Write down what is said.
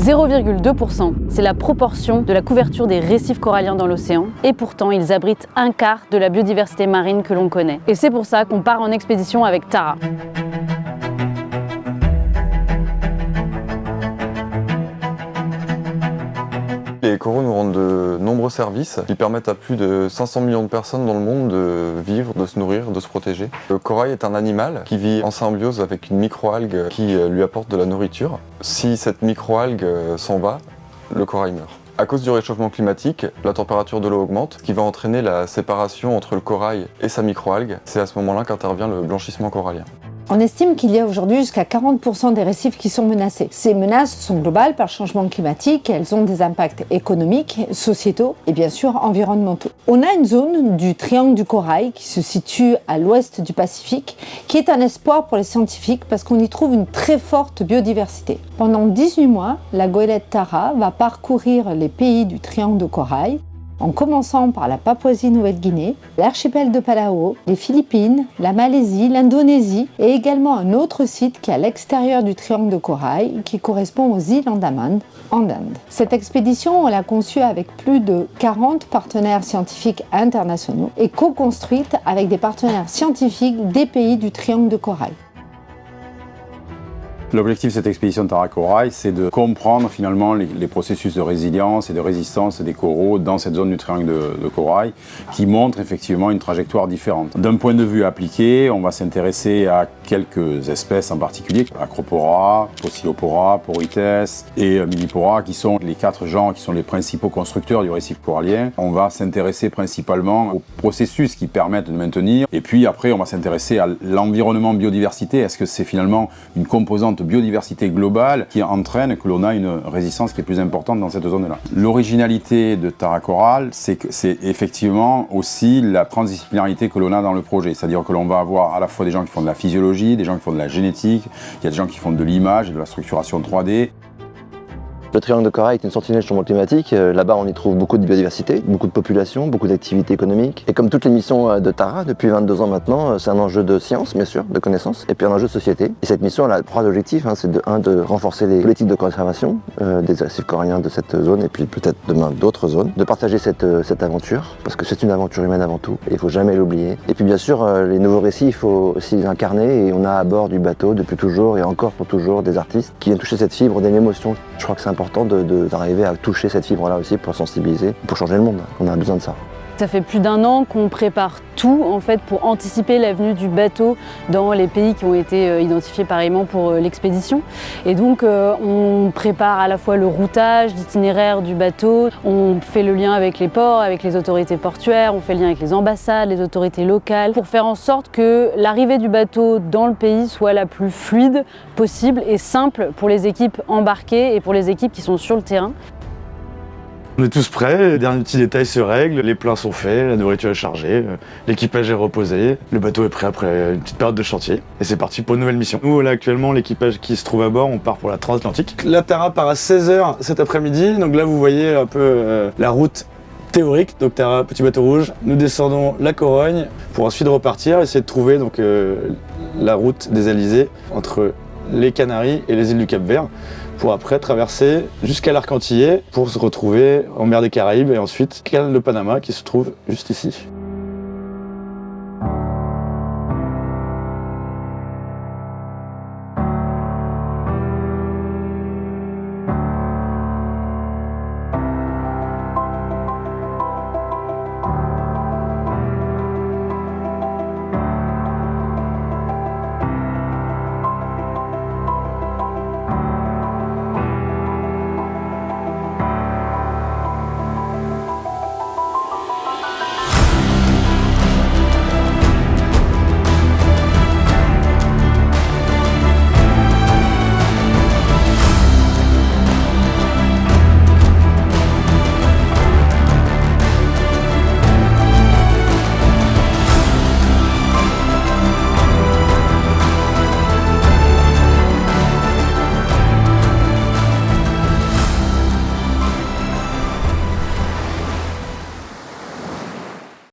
0,2%, c'est la proportion de la couverture des récifs coralliens dans l'océan, et pourtant ils abritent un quart de la biodiversité marine que l'on connaît. Et c'est pour ça qu'on part en expédition avec Tara. Les coraux nous rendent de nombreux services qui permettent à plus de 500 millions de personnes dans le monde de vivre, de se nourrir, de se protéger. Le corail est un animal qui vit en symbiose avec une microalgue qui lui apporte de la nourriture. Si cette microalgue s'en va, le corail meurt. À cause du réchauffement climatique, la température de l'eau augmente, ce qui va entraîner la séparation entre le corail et sa microalgue. C'est à ce moment-là qu'intervient le blanchissement corallien. On estime qu'il y a aujourd'hui jusqu'à 40% des récifs qui sont menacés. Ces menaces sont globales par le changement climatique, elles ont des impacts économiques, sociétaux et bien sûr environnementaux. On a une zone du triangle du corail qui se situe à l'ouest du Pacifique, qui est un espoir pour les scientifiques parce qu'on y trouve une très forte biodiversité. Pendant 18 mois, la goélette Tara va parcourir les pays du triangle de corail, en commençant par la Papouasie-Nouvelle-Guinée, l'archipel de Palau, les Philippines, la Malaisie, l'Indonésie et également un autre site qui est à l'extérieur du triangle de corail qui correspond aux îles Andaman en Inde. Cette expédition, on l'a conçue avec plus de 40 partenaires scientifiques internationaux et co-construite avec des partenaires scientifiques des pays du triangle de corail. L'objectif de cette expédition Tara Corail, c'est de comprendre finalement les processus de résilience et de résistance des coraux dans cette zone du triangle de corail qui montre effectivement une trajectoire différente. D'un point de vue appliqué, on va s'intéresser à quelques espèces en particulier, Acropora, Pocillopora, Porites et Millipora, qui sont les 4 genres qui sont les principaux constructeurs du récif corallien. On va s'intéresser principalement aux processus qui permettent de maintenir, et puis après on va s'intéresser à l'environnement biodiversité. Est-ce que c'est finalement une composante biodiversité globale qui entraîne que l'on a une résistance qui est plus importante dans cette zone-là. L'originalité de Tara Coral, c'est que c'est effectivement aussi la transdisciplinarité que l'on a dans le projet. C'est-à-dire que l'on va avoir à la fois des gens qui font de la physiologie, des gens qui font de la génétique, il y a des gens qui font de l'image et de la structuration 3D. Le triangle de corail est une sentinelle du changement climatique. Là-bas, on y trouve beaucoup de biodiversité, beaucoup de population, beaucoup d'activités économiques. Et comme toutes les missions de Tara, depuis 22 ans maintenant, c'est un enjeu de science, bien sûr, de connaissances, et puis un enjeu de société. Et cette mission, elle a 3 objectifs. C'est de renforcer les politiques de conservation des récifs coralliens de cette zone, et puis peut-être demain d'autres zones. De partager cette aventure, parce que c'est une aventure humaine avant tout, et il ne faut jamais l'oublier. Et puis bien sûr, les nouveaux récits, il faut aussi les incarner, et on a à bord du bateau, depuis toujours, et encore pour toujours, des artistes qui viennent toucher cette fibre d'émotion. Je crois que c'est important d'arriver à toucher cette fibre-là aussi pour sensibiliser, pour changer le monde. On a besoin de ça. Ça fait plus d'1 an qu'on prépare tout en fait pour anticiper la venue du bateau dans les pays qui ont été identifiés pareillement pour l'expédition. Et donc on prépare à la fois le routage, l'itinéraire du bateau, on fait le lien avec les ports, avec les autorités portuaires, on fait le lien avec les ambassades, les autorités locales, pour faire en sorte que l'arrivée du bateau dans le pays soit la plus fluide possible et simple pour les équipes embarquées et pour les équipes qui sont sur le terrain. On est tous prêts, les derniers petits détails se règlent, les plats sont faits, la nourriture est chargée, l'équipage est reposé, le bateau est prêt après une petite période de chantier et c'est parti pour une nouvelle mission. Nous là actuellement l'équipage qui se trouve à bord, on part pour la transatlantique. La Tara part à 16h cet après-midi, donc là vous voyez un peu la route théorique, donc Tara, petit bateau rouge. Nous descendons la Corogne pour ensuite repartir, essayer de trouver donc la route des Alizés entre les Canaries et les îles du Cap-Vert, pour après traverser jusqu'à l'Arc Antillais pour se retrouver en mer des Caraïbes et ensuite canal de Panama qui se trouve juste ici.